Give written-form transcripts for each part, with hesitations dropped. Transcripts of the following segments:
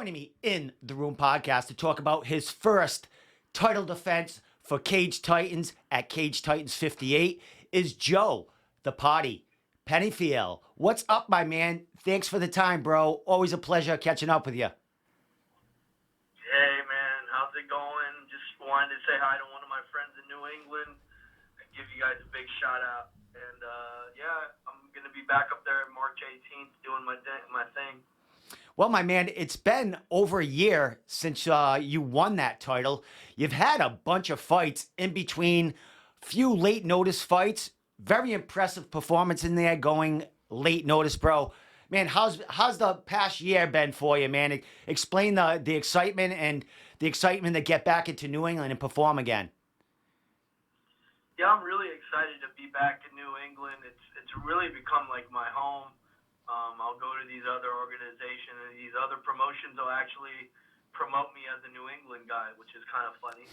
Joining me in the Room podcast to talk about his first title defense for Cage Titans at Cage Titans 58 is Joe, the Potty. Penafiel. What's up, my man? Thanks for the time, bro. Always a pleasure catching up with you. Hey man, how's it going? Just wanted to say hi to one of my friends in New England and give you guys a big shout out. And yeah, I'm gonna be back up there March 18th doing my thing. Well, my man, it's been over a year since you won that title. You've had a bunch of fights in between, few late notice fights. Very impressive performance in there going late notice, bro. Man, how's the past year been for you, man? Explain the excitement and the excitement to get back into New England and perform again. Yeah, I'm really excited to be back in New England. It's really become like my home. I'll go to these other organizations and these other promotions will actually promote me as a New England guy, which is kind of funny.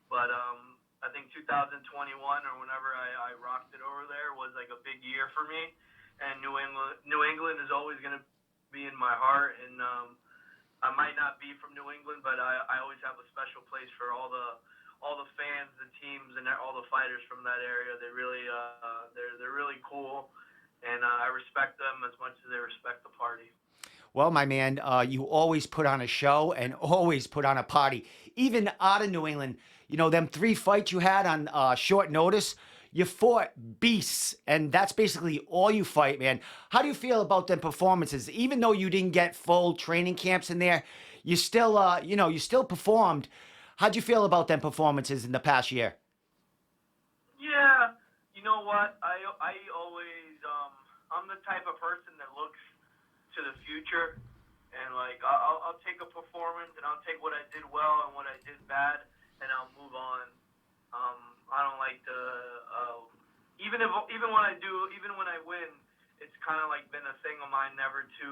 But I think 2021 or whenever I rocked it over there was like a big year for me. And New England is always going to be in my heart. And I might not be from New England, but I always have a special place for all the fans, the teams, and all the fighters from that area. They really they're really cool. And I respect them as much as they respect the party. Well, my man, you always put on a show and always put on a party. Even out of New England, you know, them 3 fights you had on short notice, you fought beasts, and that's basically all you fight, man. How do you feel about them performances? Even though you didn't get full training camps in there, you still, you still performed. How'd you feel about them performances in the past year? Yeah, you know what? I always I'm the type of person that looks to the future, and like I'll take a performance and I'll take what I did well and what I did bad, and I'll move on. I don't like to even when I win, it's kind of like been a thing of mine never to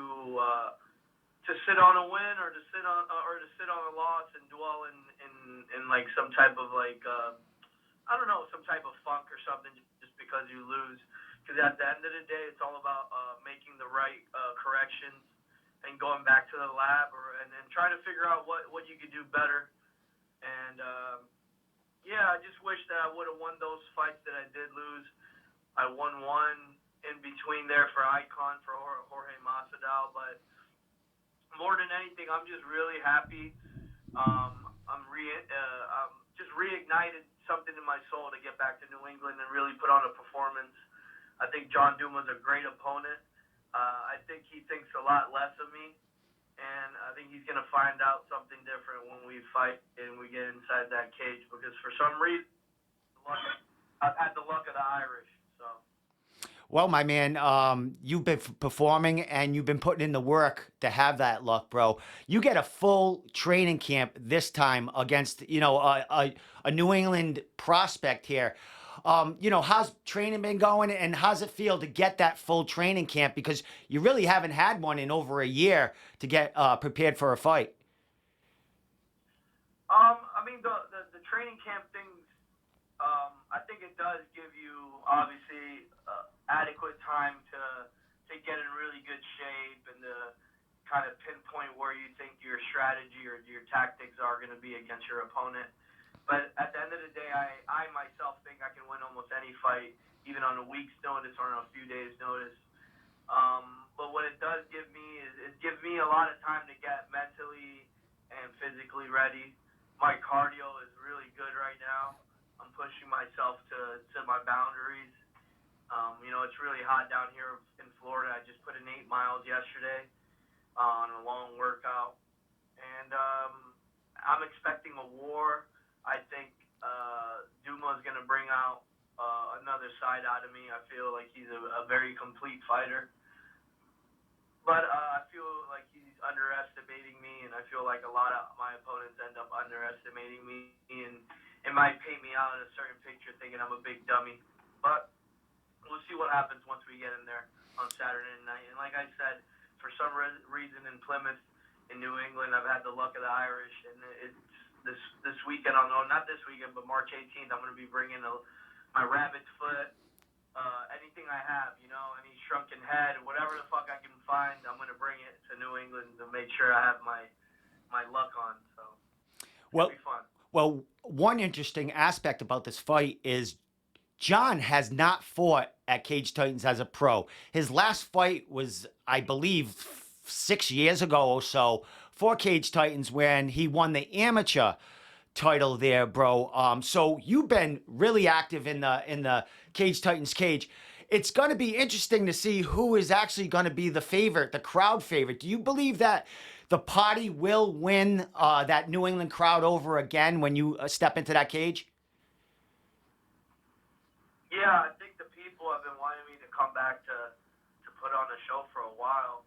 sit on a win or to sit on a loss and dwell in like some type of like I don't know, some type of funk or something just because you lose. Because at the end of the day, it's all about making the right corrections and going back to the lab and trying to figure out what you could do better. And yeah, I just wish that I would have won those fights that I did lose. I won one in between there for Icon for Jorge Masvidal, but more than anything, I'm just really happy. I'm just reignited something in my soul to get back to New England and really put on a performance. I think John Duma's a great opponent. I think he thinks a lot less of me, and I think he's going to find out something different when we fight and we get inside that cage because for some reason, I've had the luck of the Irish. So. Well, my man, you've been performing and you've been putting in the work to have that luck, bro. You get a full training camp this time against, a New England prospect here. How's training been going and how's it feel to get that full training camp? Because you really haven't had one in over a year to get prepared for a fight. I mean, the training camp things, I think it does give you obviously adequate time to get in really good shape and to kind of pinpoint where you think your strategy or your tactics are going to be against your opponent. But at the end of the day, I myself think I can win almost any fight, even on a week's notice or on a few days' notice. But what it does give me is it gives me a lot of time to get mentally and physically ready. My cardio is really good right now. I'm pushing myself to my boundaries. It's really hot down here in Florida. I just put in 8 miles yesterday on a long workout. And I'm expecting a war. I think Duma is going to bring out another side out of me. I feel like he's a very complete fighter. But I feel like he's underestimating me, and I feel like a lot of my opponents end up underestimating me, and it might paint me out in a certain picture thinking I'm a big dummy. But we'll see what happens once we get in there on Saturday night. And like I said, for some reason in Plymouth, in New England, I've had the luck of the Irish, and it's this weekend, not this weekend, but March 18th, I'm going to be bringing my rabbit's foot, anything I have, any shrunken head, whatever the fuck I can find, I'm going to bring it to New England to make sure I have my my luck on. So it's gonna Well, be fun. well, one interesting aspect about this fight is John has not fought at Cage Titans as a pro. His last fight was, I believe, 6 years ago or so for Cage Titans when he won the amateur title there, bro. So you've been really active in the Cage Titans cage. It's going to be interesting to see who is actually going to be the favorite, the crowd favorite. Do you believe that the party will win that New England crowd over again when you step into that cage? Yeah, I think the people have been wanting me to come back to put on a show for a while,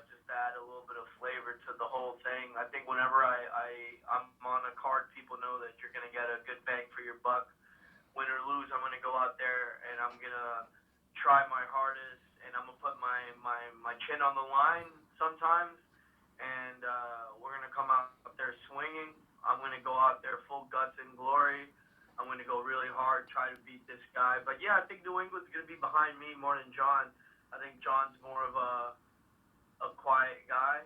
just to add a little bit of flavor to the whole thing. I think whenever I'm on a card, people know that you're gonna get a good bang for your buck. Win or lose, I'm gonna go out there and I'm gonna try my hardest, and I'm gonna put my chin on the line sometimes, and we're gonna come out there swinging. I'm gonna go out there full guts and glory. I'm going to go really hard, try to beat this guy. But yeah, I think New England's going to be behind me more than John. I think John's more of a quiet guy,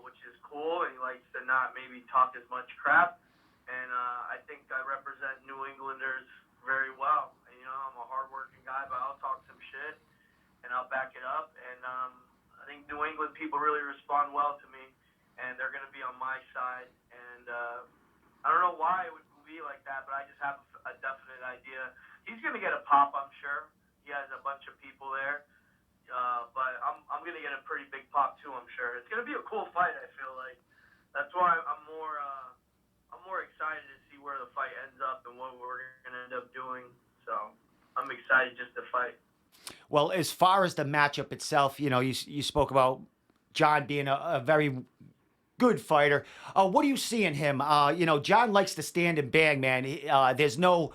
which is cool, and he likes to not maybe talk as much crap. And I think I represent New Englanders very well. And, you know, I'm a hardworking guy, but I'll talk some shit and I'll back it up. And I think New England people really respond well to me, and they're going to be on my side. And I don't know why it would be like that, but I just have a definite idea. He's going to get a pop, I'm sure. He has a bunch of people there, but I'm going to get a pretty big pop too, I'm sure. It's going to be a cool fight. I feel like that's why I'm more excited to see where the fight ends up and what we're going to end up doing. So I'm excited just to fight. Well, as far as the matchup itself, you spoke about John being a very good fighter. What do you see in him? John likes to stand and bang, man. There's no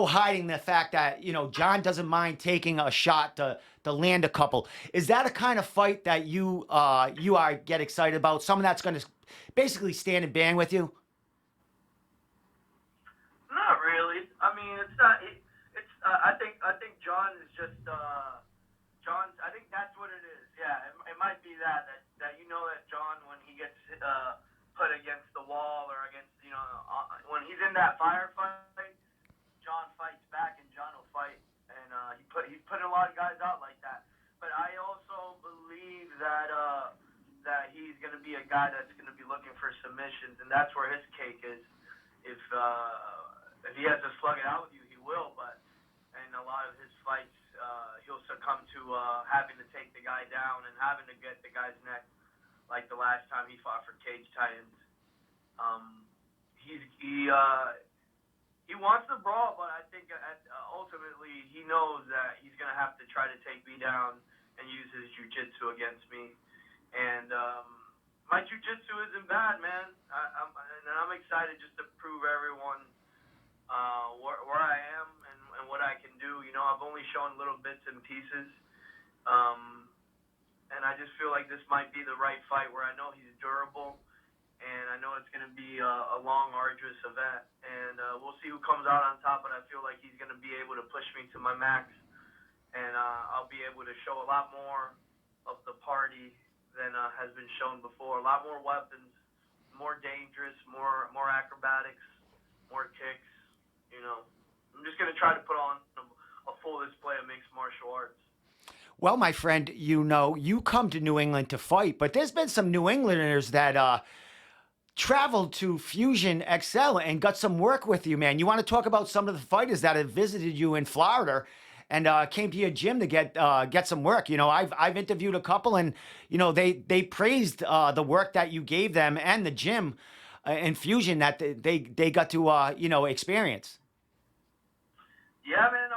hiding the fact that John doesn't mind taking a shot to land a couple. Is that a kind of fight that you are get excited about? Someone that's going to basically stand and bang with you? Not really. I mean, it's not. It's. I think John is just. John. I think that's what it is. Yeah. It might be that you know that John, when he gets put against the wall or against when he's in that firefight, John fights back and John will fight, and he's putting a lot of guys out like that. But I also believe that he's going to be a guy that's going to be looking for submissions, and that's where his cake is. If he has to slug it out with you, he will. But in a lot of his fights, he'll succumb to having to take the guy down and having to get the guy's neck, like the last time he fought for Cage Titans. He wants the brawl, but I think ultimately he knows that he's going to have to try to take me down and use his jiu-jitsu against me. And my jiu-jitsu isn't bad, man. I'm excited just to prove everyone where I am and what I can do. You know, I've only shown little bits and pieces. And I just feel like this might be the right fight where I know he's durable, and I know it's going to be a long, arduous event. And we'll see who comes out on top, but I feel like he's going to be able to push me to my max, and I'll be able to show a lot more of the party than has been shown before. A lot more weapons, more dangerous, more acrobatics, more kicks. You know, I'm just going to try to put on a full display of mixed martial arts. Well, my friend, you come to New England to fight, but there's been some New Englanders that traveled to Fusion XL and got some work with you, man. You want to talk about some of the fighters that have visited you in Florida and came to your gym to get some work? I've interviewed a couple, and they praised the work that you gave them and the gym in Fusion that they got to experience. Yeah, man.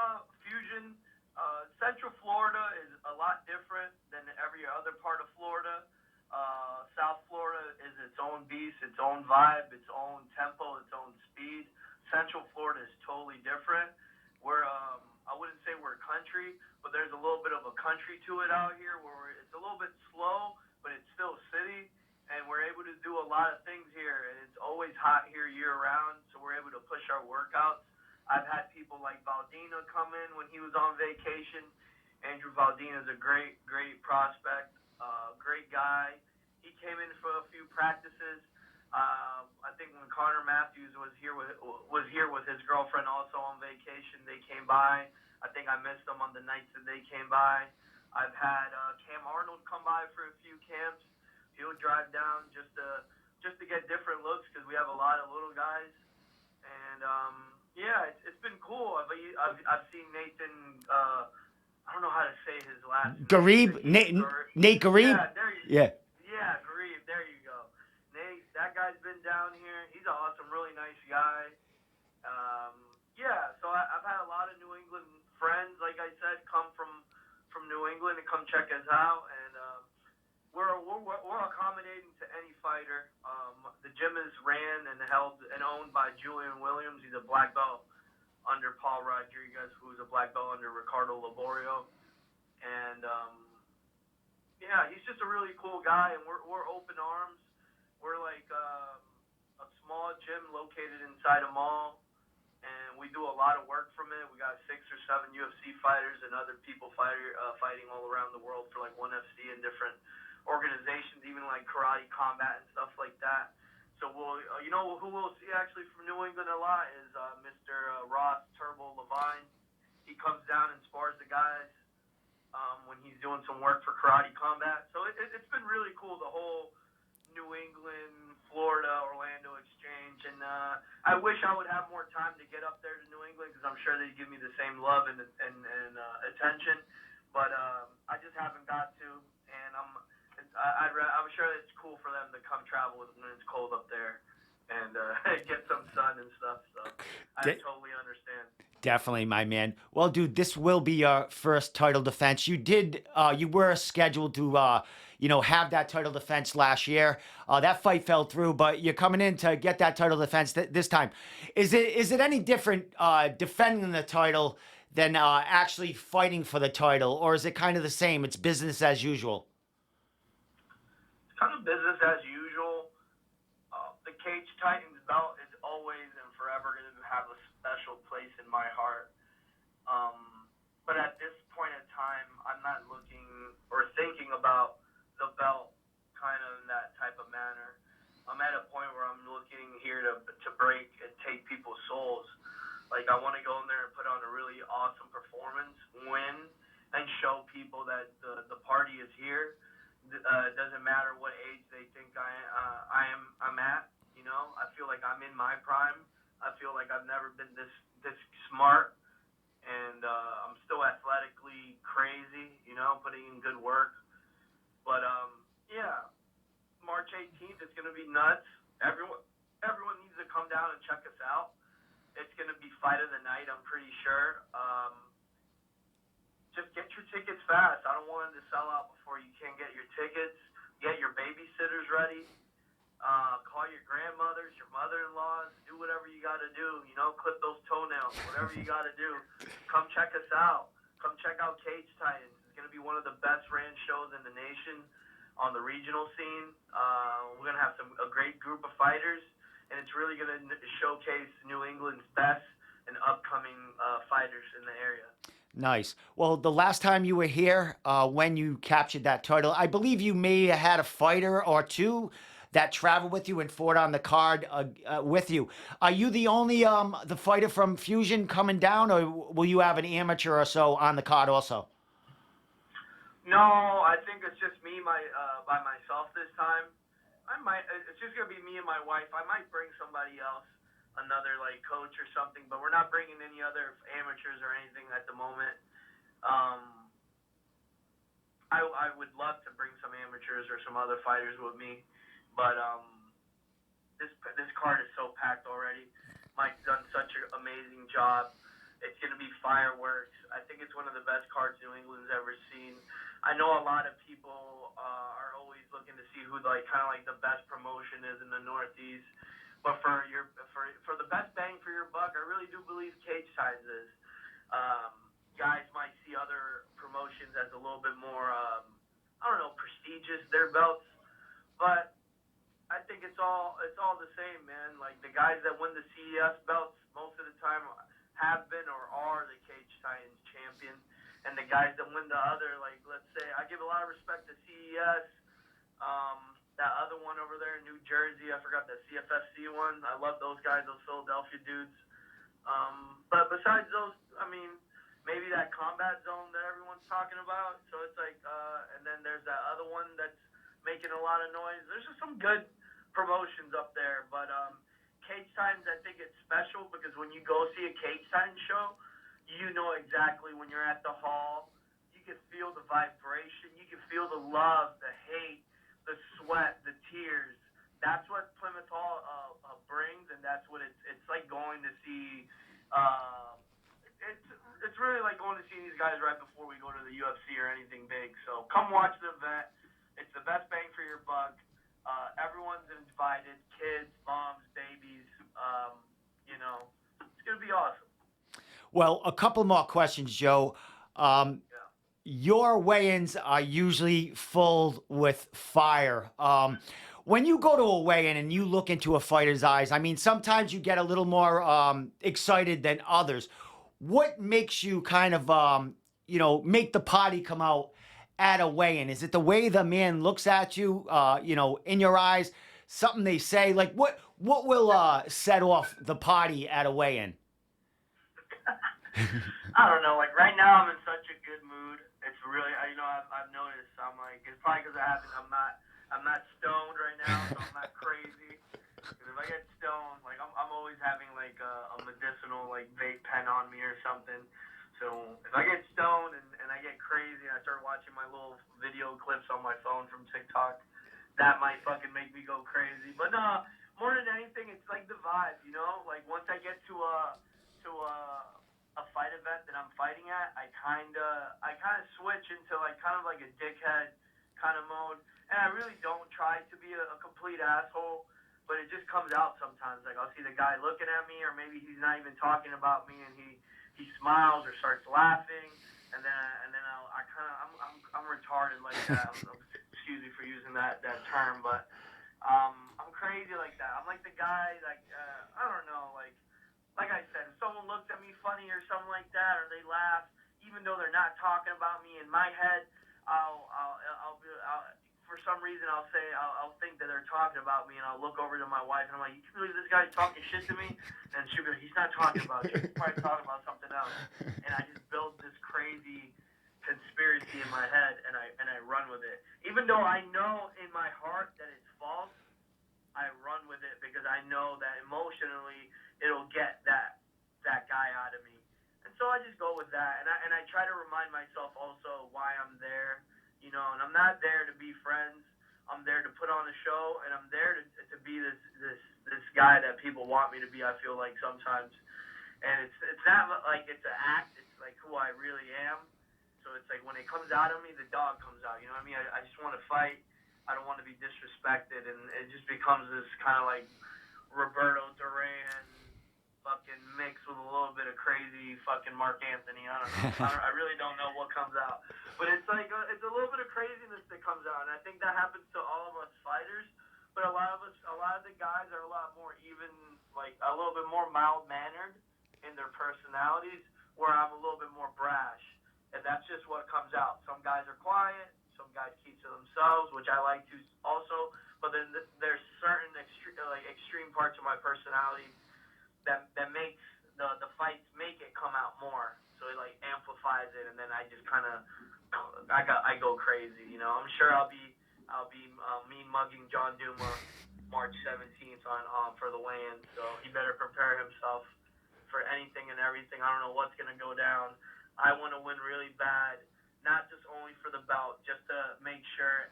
Fusion, Central Florida is a lot different than every other part of Florida. South Florida is its own beast, its own vibe, its own tempo, its own speed. Central Florida is totally different. I wouldn't say we're country, but there's a little bit of a country to it out here where it's a little bit slow, but it's still city. And we're able to do a lot of things here, and it's always hot here year round, so we're able to push our workouts. I've had people like Valdina come in when he was on vacation. Andrew Valdina is a great prospect, great guy. He came in for a few practices. I think when Connor Matthews was here with his girlfriend also on vacation, they came by. I think I missed them on the nights that they came by. I've had Cam Arnold come by for a few camps. He'll drive down just to get different looks because we have a lot of little guys. And yeah, it's been cool. I've seen Nathan. I don't know how to say his last name. Garib, Nate Garib. Yeah, there you. Yeah. Yeah, Garib. There you go. Nate, that guy's been down here. He's an awesome, really nice guy. Um, yeah, so I've had a lot of New England friends, like I said, come from New England and come check us out, and we're accommodating to any fighter. The gym is ran and held and owned by Julian Williams. He's a black belt under Paul Rodriguez, who's a black belt under Ricardo Laborio, and yeah, he's just a really cool guy, and we're open arms. We're like a small gym located inside a mall, and we do a lot of work from it. We got 6 or 7 UFC fighters and other people fighting all around the world for like ONE FC and different organizations, even like Karate Combat and stuff like that. So you know who we'll see actually from New England a lot is Mr. Ross Turbo Levine. He comes down and spars the guys when he's doing some work for Karate Combat. So it's been really cool, the whole New England, Florida, Orlando exchange. And I wish I would have more time to get up there to New England because I'm sure they'd give me the same love and attention. But I just haven't got to, and I'm sure it's cool for them to come travel when it's cold up there and get some sun and stuff. So I totally understand. Definitely, my man. Well, dude, this will be your first title defense. You were scheduled to, have that title defense last year. That fight fell through, but you're coming in to get that title defense this time. Is it any different defending the title than actually fighting for the title, or is it kind of the same? It's business as usual. It's kind of business as usual. The Cage Titans belt is always and forever going to have a special place in my heart. But at this point in time, I'm not looking or thinking about the belt kind of in that type of manner. I'm at a point where I'm looking here to break and take people's souls. Like, I want to go in there and put on a really awesome performance, win, and show people that the party is here. It doesn't matter what age they think I'm at. You know, I feel like I'm in my prime. I feel like I've never been this smart, and I'm still athletically crazy. You know, putting in good work. But yeah, March 18th, it's gonna be nuts. Everyone needs to come down and check us out. It's gonna be fight of the night, I'm pretty sure. Just get your tickets fast. I don't want it to sell out before you can get your tickets. Get your babysitters ready. Call your grandmothers, your mother-in-laws. Do whatever you got to do. You know, clip those toenails. Whatever you got to do. Come check us out. Come check out Cage Titans. It's going to be one of the best ran shows in the nation on the regional scene. We're going to have a great group of fighters, and it's really going to showcase New England's best and upcoming fighters in the area. Nice. Well, the last time you were here, when you captured that title, I believe you may have had a fighter or two that traveled with you and fought on the card with you. Are you the only the fighter from Fusion coming down, or will you have an amateur or so on the card also? No, I think it's just me by myself this time. It's just gonna be me and my wife. I might bring somebody else, another like coach or something, but we're not bringing any other amateurs or anything at the moment. I would love to bring some amateurs or some other fighters with me, but this card is so packed already. Mike's done such an amazing job. It's going to be fireworks. I think it's one of the best cards New England's ever seen. I know a lot of people are always looking to see who kind of the best promotion is in the Northeast. But for the best bang for your buck, I really do believe Cage Titans is. Guys might see other promotions as a little bit more, prestigious, their belts. But I think it's all the same, man. Like, the guys that win the CES belts most of the time have been or are the Cage Titans champion. And the guys that win the other, let's say, I give a lot of respect to CES. that other one over there in New Jersey. I forgot the CFFC one. I love those guys, those Philadelphia dudes. But besides those, I mean, maybe that combat zone that everyone's talking about. So it's like, and then there's that other one that's making a lot of noise. There's just some good promotions up there. But Cage Times, I think it's special because when you go see a Cage Times show, you know exactly when you're at the hall. You can feel the vibration. You can feel the love, the hate, the sweat, the tears. That's what Plymouth Hall brings, and that's what it's like going to see. Uh, it's really like going to see these guys right before we go to the UFC or anything big. So come watch the event. It's the best bang for your buck. Everyone's invited, kids, moms, babies. You know, it's gonna be awesome. Well, a couple more questions, Joe. Um, Yeah. your weigh-ins are usually full with fire. When you go to a weigh-in and you look into a fighter's eyes, I mean, sometimes you get a little more excited than others. What makes you kind of, make the potty come out at a weigh-in? Is it the way the man looks at you, in your eyes, something they say? Like, what will set off the potty at a weigh-in? I don't know. Like right now, I'm in such a good mood. It's really, I've noticed. I'm like, it's probably because I'm not stoned right now, so I'm not crazy. Because if I get stoned, like I'm always having like a medicinal like vape pen on me or something. So if I get stoned and I get crazy and I start watching my little video clips on my phone from TikTok, that might fucking make me go crazy. But no, more than anything, it's like the vibe, you know. Like once I get to a fight event that I'm fighting at, I kinda switch into like kind of like a dickhead kind of mode, and I really don't try to be a complete asshole, but it just comes out sometimes. Like I'll see the guy looking at me, or maybe he's not even talking about me, and he smiles or starts laughing, and then I'm retarded like that. Excuse me for using that term, but I'm crazy like that. I'm like the guy like I don't know like I said, if someone looks at me funny or something like that, or they laugh, even though they're not talking about me, in my head, for some reason, I'll think that they're talking about me, and I'll look over to my wife, and I'm like, you can believe this guy's talking shit to me? And she'll be like, he's not talking about you. He's probably talking about something else. And I just build this crazy conspiracy in my head, and I run with it. Even though I know in my heart that it's false, I run with it because I know that emotionally it'll get that guy out of me. And so I just go with that, and I try to remind myself also why I'm there, you know. And I'm not there to be friends. I'm there to put on a show, and I'm there to be this guy that people want me to be. I feel like sometimes, and it's not like it's an act. It's like who I really am. So it's like when it comes out of me, the dog comes out. You know what I mean? I just want to fight. I don't want to be disrespected, and it just becomes this kind of like Roberto Duran fucking mix with a little bit of crazy fucking Mark Anthony. I don't know. I really don't know what comes out, but it's like it's a little bit of craziness that comes out, and I think that happens to all of us fighters. But a lot of the guys are a lot more even, like a little bit more mild mannered in their personalities, where I'm a little bit more brash, and that's just what comes out. Some guys are quiet. Some guys keep to themselves, which I like to also. But then there's certain extreme parts of my personality that makes the fights make it come out more. So it like amplifies it, and then I just kind of I go crazy. You know, I'm sure I'll be mean mugging John Duma March 17th on for the weigh-in. So he better prepare himself for anything and everything. I don't know what's gonna go down. I want to win really bad, not just only for the bout, just to make sure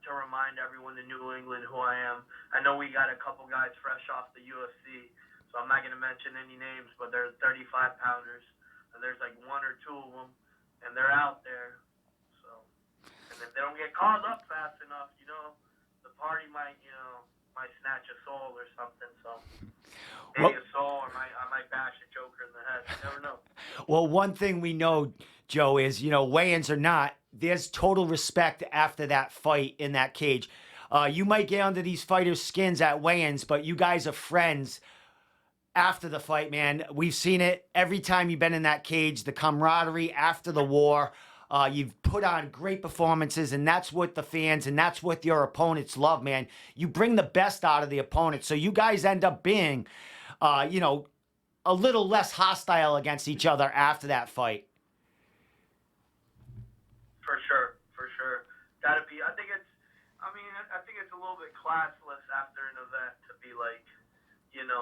to remind everyone in New England who I am. I know we got a couple guys fresh off the UFC, so I'm not going to mention any names, but they're 35 pounders, and there's like one or two of them, and they're out there. So, and if they don't get called up fast enough, you know, the party might snatch a soul or something. So, maybe a soul, or I might bash a Joker in the head. You never know. Well, one thing we know, Joe, is, weigh-ins or not, there's total respect after that fight in that cage. You might get under these fighters' skins at weigh-ins, but you guys are friends after the fight, man. We've seen it every time you've been in that cage, the camaraderie after the war. You've put on great performances, and that's what the fans and that's what your opponents love, man. You bring the best out of the opponent, so you guys end up being, you know, a little less hostile against each other after that fight. For sure, for sure. Gotta be. I think it's. I mean, I think it's a little bit classless after an event to be like,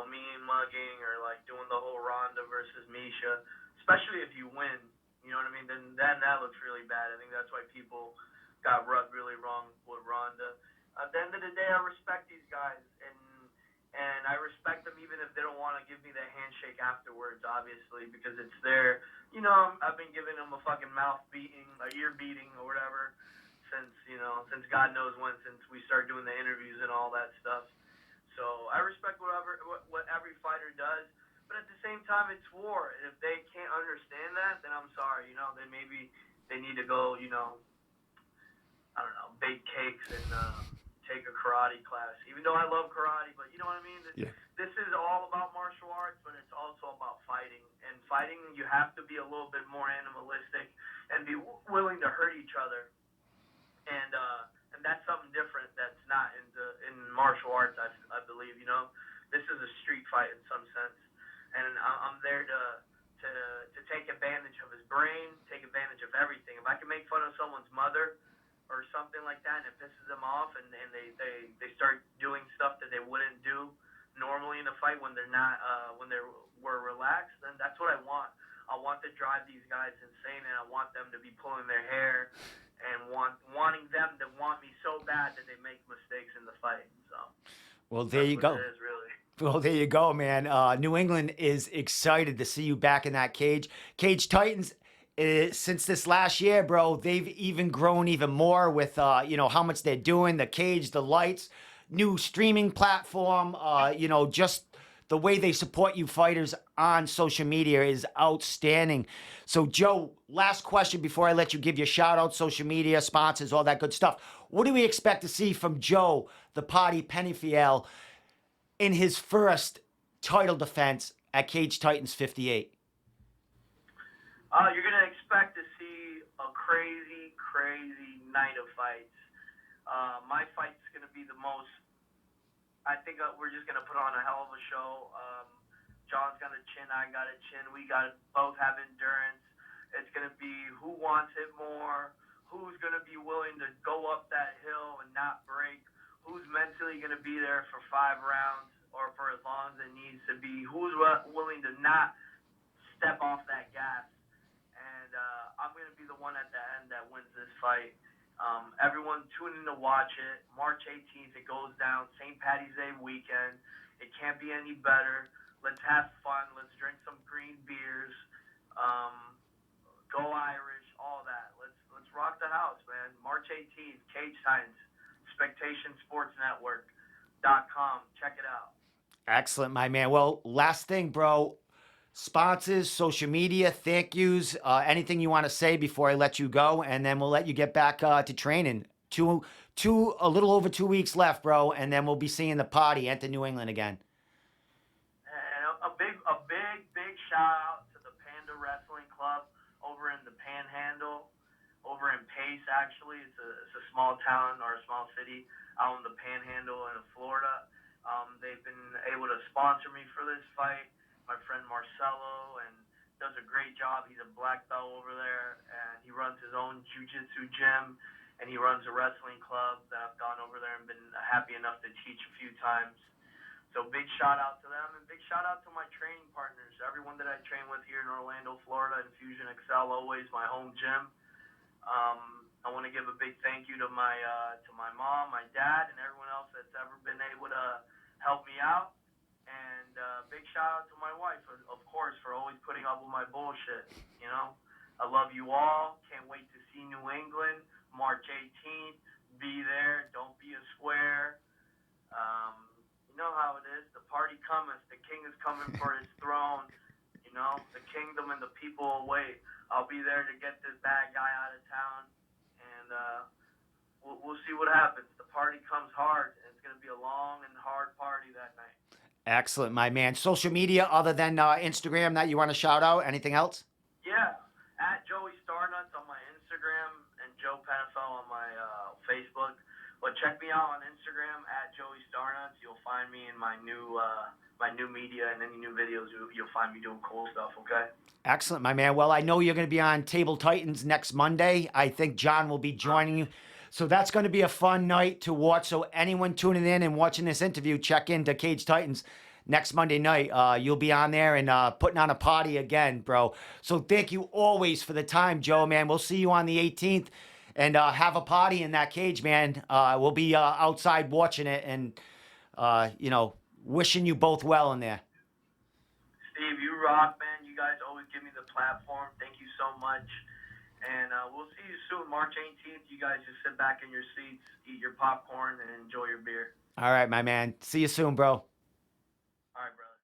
mean mugging or like doing the whole Ronda versus Misha, especially if you win. You know what I mean? Then that looks really bad. I think that's why people got rubbed really wrong with Ronda. At the end of the day, I respect these guys, and I respect them even if they don't want to give me the handshake afterwards, obviously, because it's their. I've been giving them a fucking mouth beating, a ear beating, or whatever, since God knows when, since we started doing the interviews and all that stuff. So I respect what every fighter does, but at the same time, it's war. And if they can't understand that, then I'm sorry. They need to go. I don't know, bake cakes and take a karate class. Even though I love karate, but you know what I mean. Yeah. This is all about martial arts, but it's also about fighting. And fighting, you have to be a little bit more animalistic and be willing to hurt each other. And that's something different that's not in martial arts. I believe. This is a street fight in some sense, and I'm there to take advantage of his brain, take advantage of everything. If I can make fun of someone's mother or something like that, and it pisses them off, and they start doing stuff that they wouldn't do normally in a fight when they're not when we're relaxed, then that's what I want. I want to drive these guys insane, and I want them to be pulling their hair and wanting them to want me so bad that they make mistakes in the fight. So Well, there that's you what go. it is, really. Well, there you go, man. New England is excited to see you back in that cage. Cage Titans, since this last year, bro, they've even grown even more with, how much they're doing, the cage, the lights, new streaming platform, just the way they support you fighters on social media is outstanding. So, Joe, last question before I let you give your shout out, social media, sponsors, all that good stuff. What do we expect to see from Joe, the Potty Penafiel, in his first title defense at Cage Titans 58? You're gonna expect to see a crazy, crazy night of fights. My fight's gonna be the most. I think we're just gonna put on a hell of a show. John's got a chin, I got a chin. We got both have endurance. It's gonna be who wants it more, who's gonna be willing to go up that hill and not break, who's mentally gonna be there for 5 rounds or for as long as it needs to be, who's willing to not step off that gas. And I'm gonna be the one at the end that wins this fight. Everyone tune in to watch it. March 18th, it goes down. St. Patty's Day weekend. It can't be any better. Let's have fun. Let's drink some green beers. Go Irish. All that. Let's rock the house, man. March 18th, Cage Titans, SpectationSportsNetwork.com. Check it out. Excellent, my man. Well, last thing, bro. Sponsors, social media, thank yous, anything you want to say before I let you go, and then we'll let you get back to training. A little over 2 weeks left, bro, and then we'll be seeing the party at the New England again. And a big shout out to the Panda Wrestling Club over in the Panhandle, over in Pace. Actually, it's a small town or a small city out in the Panhandle in Florida. They've been able to sponsor me for this fight. My friend Marcelo, and does a great job. He's a black belt over there, and he runs his own jiu-jitsu gym, and he runs a wrestling club that I've gone over there and been happy enough to teach a few times. So big shout out to them, and big shout out to my training partners, everyone that I train with here in Orlando, Florida, and Fusion Excel, always my home gym. I want to give a big thank you to my mom, my dad, and everyone else that's ever been able to help me out. And big shout out to my wife, of course, for always putting up with my bullshit. I love you all. Can't wait to see New England, March 18th. Be there. Don't be a square. You know how it is. The party cometh. The king is coming for his throne. The kingdom and the people await. I'll be there to get this bad guy out of town. And we'll see what happens. The party comes hard, and it's going to be a long and hard party that night. Excellent, my man. Social media other than Instagram that you want to shout out? Anything else? Yeah, at Joey Starnuts on my Instagram. Instagram and Joe Penafiel on my Facebook. But check me out on Instagram at Joey Starnuts. You'll find me in my new media and any new videos. You'll find me doing cool stuff. Okay. Excellent, my man. Well, I know you're going to be on Table Titans next Monday. I think John will be joining you. So that's going to be a fun night to watch. So anyone tuning in and watching this interview, check into Cage Titans next Monday night. You'll be on there and putting on a party again, bro. So thank you always for the time, Joe, man. We'll see you on the 18th and have a party in that cage, man. We'll be outside watching it and, wishing you both well in there. Steve, you rock, man. You guys always give me the platform. Thank you so much. And we'll see you soon, March 18th. You guys just sit back in your seats, eat your popcorn, and enjoy your beer. All right, my man. See you soon, bro. All right, brother.